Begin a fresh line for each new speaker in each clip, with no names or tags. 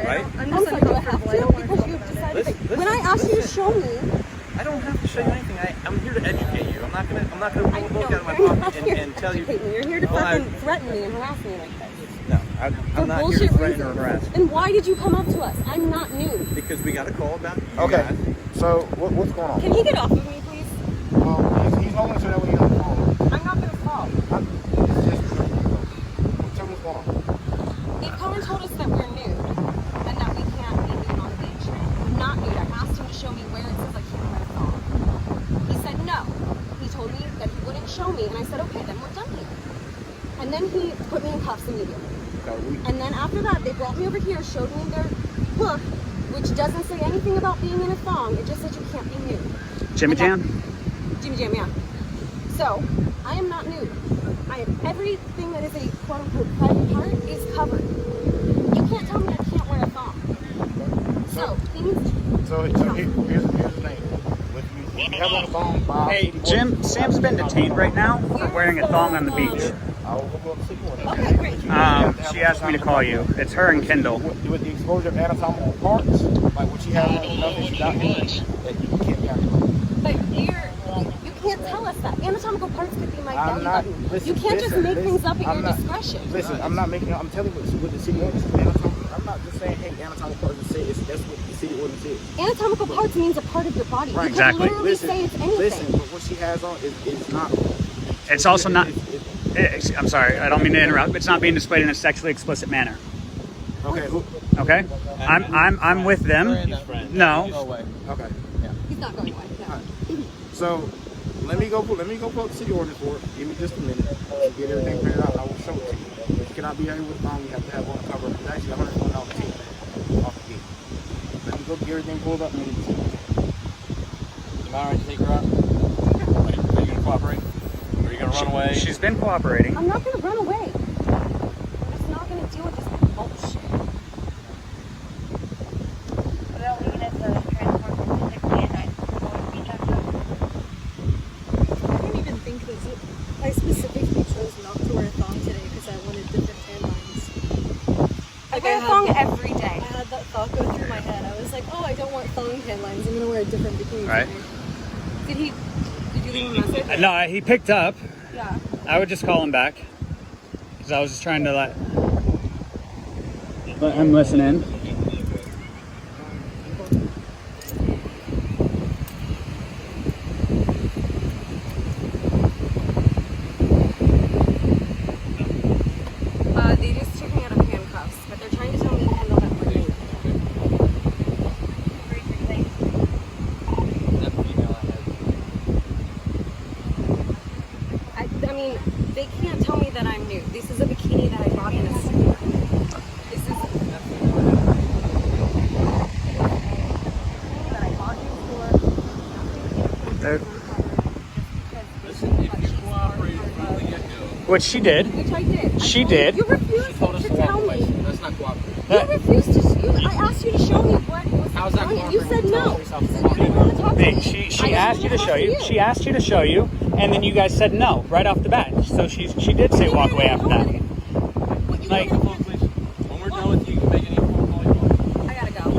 right?
I'm just uncomfortable. I don't want to
because you've decided
Listen,
when I asked you to show me.
I don't have to show you anything. I'm here to educate you. I'm not gonna pull a book out of my pocket and tell you.
You're here to fucking threaten me and harass me like this.
No, I'm not here to threaten or harass.
And why did you come up to us? I'm not new.
Because we got a call about you.
Okay.
Guys.
So what's going on?
Can he get off of me, please?
Well, he's holding so that way you don't fall.
I'm not gonna fall.
Tell me what's going on.
He come and told us that we're nude and that we can't be nude on the beach. We're not nude. I asked him to show me where it says I can't wear a thong. He said no. He told me that he wouldn't show me, and I said, okay, then we're done here. And then he put me in cuffs immediately. And then after that, they brought me over here, showed me their book, which doesn't say anything about being in a thong. It just says you can't be nude.
Jimmy Jam?
Jimmy Jam, yeah. So, I am not nude. I have everything that is a quote-unquote private part is covered. You can't tell me I can't wear a thong. So
Here's the thing. We have on the phone, Bob.
Hey, Jim, Sam's been detained right now for wearing a thong on the beach.
okay, great.
She asked me to call you. It's her and Kendall.
With the exposure of anatomical parts, like what she has on enough is documented that you can't calculate.
But you can't tell us that. Anatomical parts could be my belly button.
Listen,
You can't just make things up at
I'm
your
not-
discretion.
Listen, I'm telling you what the city ordinance is. I'm not just saying, hey, anatomical parts is that's what the city ordinance is.
Anatomical parts means a part of your body.
Right,
You
exactly.
can literally say it's anything.
Listen, but what she has on is not.
It's also not. I'm sorry, I don't mean to interrupt. It's not being displayed in a sexually explicit manner.
Okay.
Okay, I'm with them. No.
Okay. Yeah.
He's not going away. No.
So let me go pull up the city ordinance for it. Give me just a minute to get everything printed out. I will show it to you. You cannot be here with thong. You have to have on the cover. It's actually $101 off the gate. Let me go get everything pulled up. And
Am I alright to take her out? Are you gonna cooperate? Or are you gonna run away?
She's been cooperating.
I'm not going to run away. I'm just not going to deal with this bullshit.
But I don't mean as a transport physically, and I beach after.
I don't even think that I specifically chose not to wear a thong today because I wanted different tan lines.
I wear a thong every day.
I had that thought go through my head. I was like, oh, I don't want thong tan lines. I'm gonna wear a different bikini
Right.
today.
Did you leave him a message?
No, he picked up.
Yeah.
I would just call him back because I was just trying to let him listen in.
They just took me out of handcuffs, but they're trying to tell me to handle that for me. I mean, they can't tell me that I'm nude. This is a bikini that I bought in a store. This is a bikini that I bought in a store.
Which she did.
Which I did.
She did.
You refused to tell me.
That's not cooperating.
You refused to. I asked you to show me what was
How's that
going on. You said no.
cooperating?
So you didn't want to talk to
Hey,
me.
she asked you to show you. She asked you to show you, and then you guys said no right off the bat. So she did say walk away after that. Like,
When we're done with you, you can make any phone call you want.
I gotta go.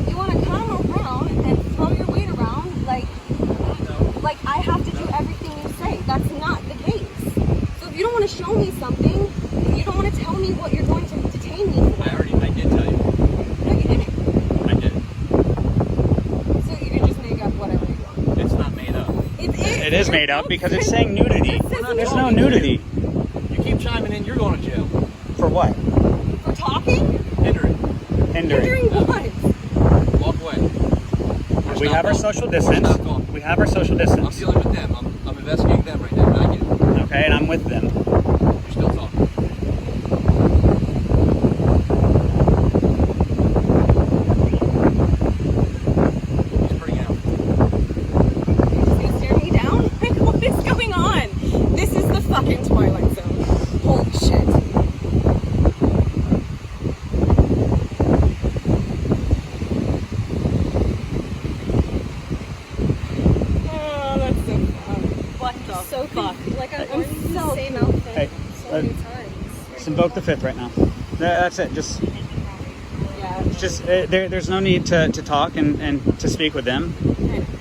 You want to come around and throw your weight around like I have to do everything you say. That's not the case. So if you don't want to show me something, and you don't want to tell me what you're going to detain me for.
I did tell you.
No, you didn't.
I did.
So you can just make up whatever you want.
It's not made up.
it is made up because it's saying nudity. There's no nudity.
You keep chiming in, you're going to jail.
For what?
For talking?
Hindering.
Hindering what?
Walk away.
We have our social distance. We have our social
I'm
distance.
dealing with them. I'm investigating them right now. Not you.
Okay, and I'm with them.
You're still talking. He's pretty out.
He's gonna stare me down? Like, what is going on? This is the fucking Twilight Zone. Holy shit.
What the
So
fuck?
like I'm
Why did you
so
say no?
Just invoke the fifth right now. That's it. Just there's no need to talk and to speak with them.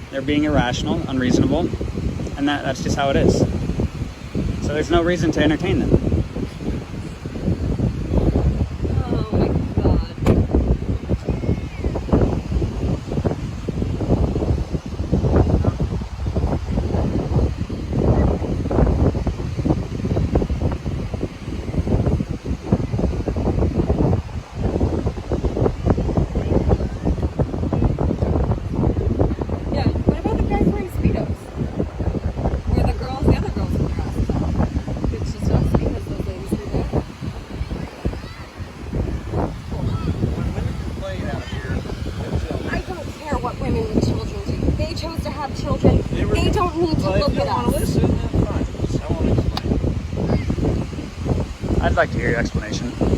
They're being irrational, unreasonable, and that's just how it is. So there's no reason to entertain them. I'd like to hear your explanation.
As soon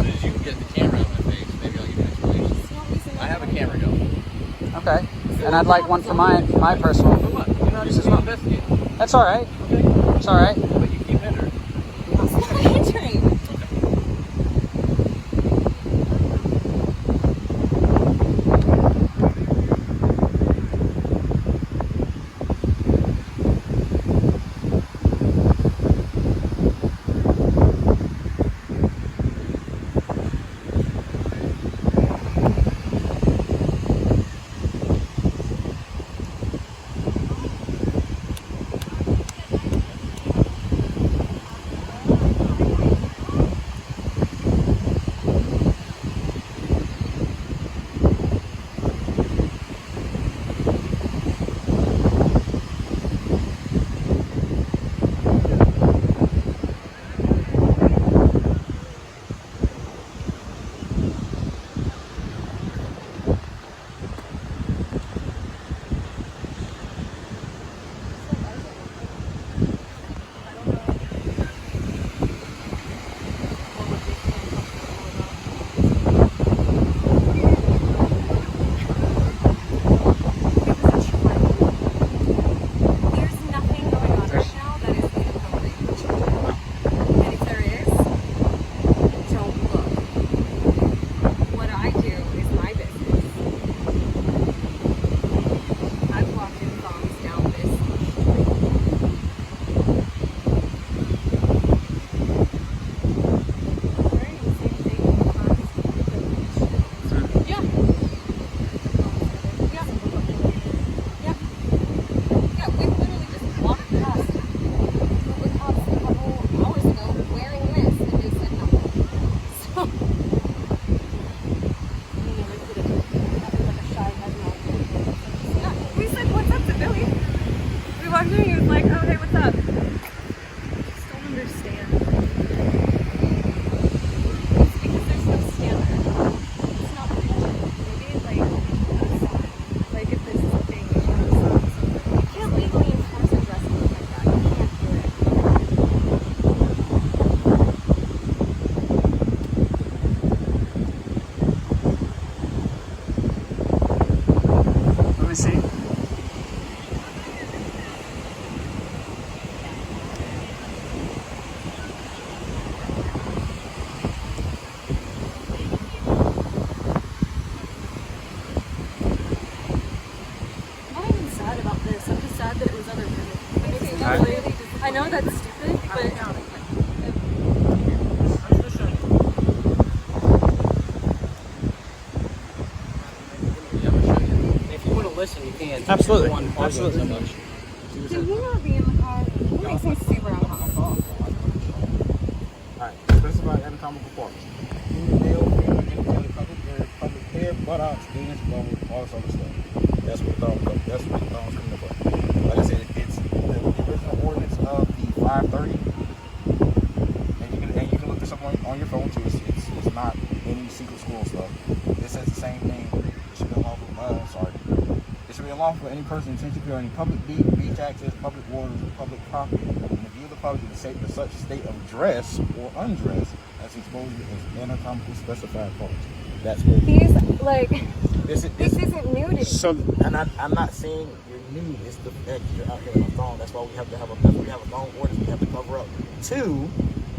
as you can get the camera out of my face, maybe I'll give you an explanation. I have a camera going.
Okay. And I'd like one for my personal use as well. That's all right.
Okay.
It's all right.
But you keep entering.
That's not entering.
I know that's stupid, but
If you want to listen, you can.
Absolutely.
You don't want to argue
Absolutely.
so much.
Can he not be in the car? It makes me super uncomfortable.
Alright, specify anatomical parts. Human male, public hair, buttocks, penis, bone, all this other stuff. That's what thumbs coming up. Like I said, it's the original ordinance of the 530. And you can look this up on your phone too. It's not any secret school stuff. It says the same thing. It should be unlawful. It should be unlawful for any person intentionally to any public beach access, public waters, or public property in the view of the public to such state of dress or undress as exposed as anatomically specified parts. That's what
He's like,
this
this isn't nudity.
So
and I'm not saying you're nude, it's the fact that you're out here in a thong. That's why we have to have a thong ordinance. We have to cover up. 2,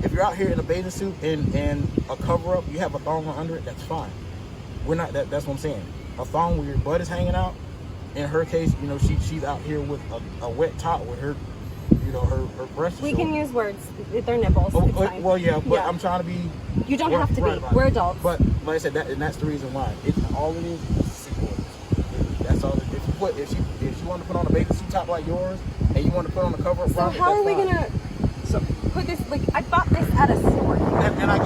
if you're out here in a bathing suit and a cover up, you have a thong under it. That's fine. We're not. That's what I'm saying. A thong where your butt is hanging out. In her case, you know, she's out here with a wet top with her, you know, her breasts.
We can use words. They're nipples. It's fine.
Well, yeah, but I'm trying to be.
You don't have to be. We're adults.
But like I said, that's the reason why. It's all it is secret. That's all. If she wanted to put on a bathing suit top like yours, and you want to put on a cover up.
So how are we gonna put this? Like, I bought this at a store.
And I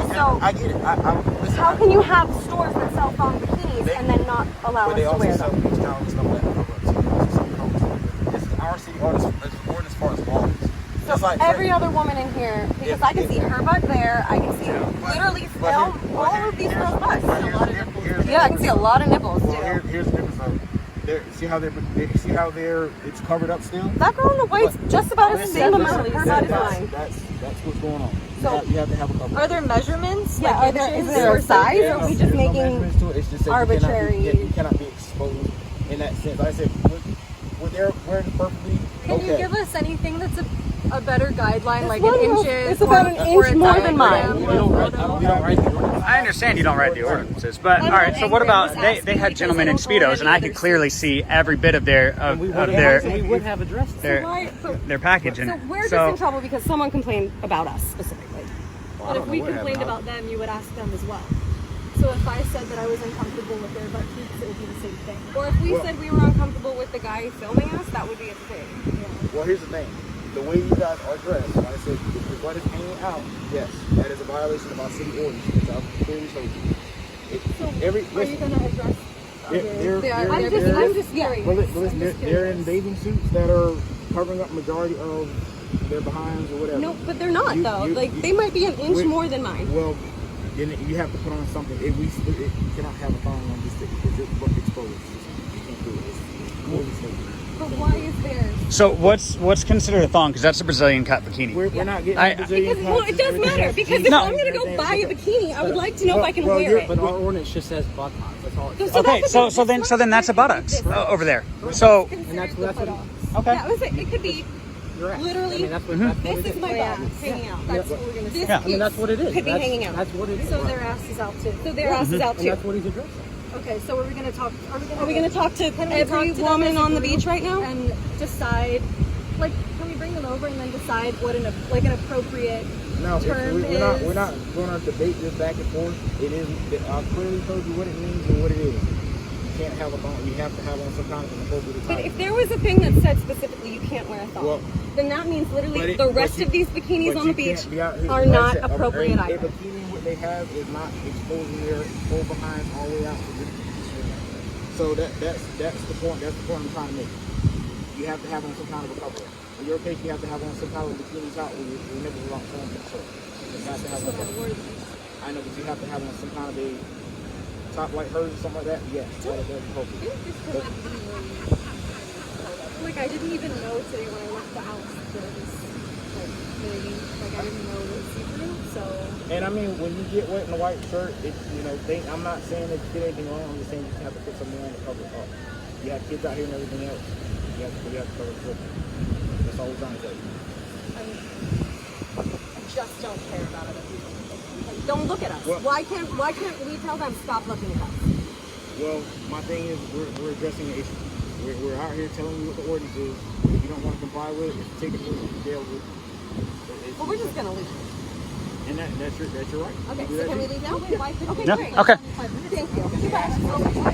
get it. Listen,
how can you have stores that sell thong bikinis and then not allow us to wear them?
But they also sell beach towels and stuff like that. It's our city ordinance as far as laws.
So like every other woman in here, because I can see her butt there, I can see literally all of these girls' butts. Yeah, I can see a lot of nipples too.
Well, here's the difference though. See how it's covered up still?
That girl in the white's just about the same amount. Her butt is fine.
That's what's going on.
So
you have to have a cover.
Are there measurements?
Yeah,
like
is there a size, or are we just making
it's just
arbitrary?
You cannot be exposed in that sense. Like I said, when they're wearing perfectly.
Can you give us anything that's a better guideline, like
one
an
rule-
inches?
it's about an inch more than mine.
We don't write the ordinance.
I understand you don't write the ordinances, but all right. So what about they had gentlemen in speedos, and I could clearly see every bit of their
we would have addressed
their package.
So we're just in trouble because someone complained about us specifically.
But if we complained about them, you would ask them as well. So if I said that I was uncomfortable with their butt cheeks, it would be the same thing.
Or if we said we were uncomfortable with the guy filming us, that would be a thing.
Well, here's the thing. The way you guys are dressed, like I said, if your butt is hanging out, yes, that is a violation of our city ordinance, which I've clearly told you.
Are you going to address?
I'm just curious.
Well, listen, they're in bathing suits that are covering up majority of their behinds or whatever.
No, but they're not though. They might be an inch more than mine.
Well, then you have to put on something. You cannot have a thong on just because your butt exposed. You can't do it. It's clearly stated.
But why is theirs?
So what's considered a thong? Because that's a Brazilian cut bikini.
We're not getting Brazilian
Well, it does matter because if I'm going to go buy a bikini, I would like to know if I can wear it.
But our ordinance just says buttocks. That's all it says.
Okay, so then that's a buttocks over there. So
And that's what it is.
okay.
Yeah, it could be literally.
I mean, that's what
This is my butt hanging out. That's what we're going to say.
Yeah.
I mean, that's what it is.
Could be hanging out.
That's what it is.
So their ass is out too.
So their ass is out
And
too.
that's what he's addressing.
Okay, so are we going to talk?
Are we going to talk to
Can we
every
talk to them
woman
as a
on the
group
beach right now?
and decide? Like, can we bring them over and then decide what an appropriate
No,
term
we're not going to debate this back and forth. It is. I clearly told you what it means and what it is. You can't have a thong. You have to have on some kind of an appropriate
But
attire.
if there was a thing that said specifically you can't wear a thong,
Well,
then that means literally
but
the rest of these bikinis
but
on the
you
beach
can't be out here-
are
like I
not
said,
appropriate
a
either.
bikini, what they have is not exposing their full behind all the way out. So that's the point. That's the point I'm trying to make. You have to have on some kind of a cover. In your case, you have to have on some kind of bikini top where your nipples are not showing to the shirt. You have to have on that. I know, but you have to have on some kind of a top like hers or something like that. Yes, that's appropriate.
Like, I didn't even know today when I left the house that it was like I didn't know it was see-through. So
And I mean, when you get wet in a white shirt, I'm not saying that you did anything wrong. I'm just saying you have to put something on to cover it up. You have kids out here and everything else. You have to cover it up. That's all we're trying to tell you.
I just don't care about other people. Like, don't look at us.
Well-
Why can't we tell them stop looking at us?
Well, my thing is we're addressing the issue. We're out here telling you what the ordinance is. If you don't want to comply with it, take it to jail with it.
Well, we're just gonna leave.
And that's your right.
Okay,
You do
so
that
can we
too.
leave now? Okay,
Yeah,
great.
okay.
Thank you. Goodbye.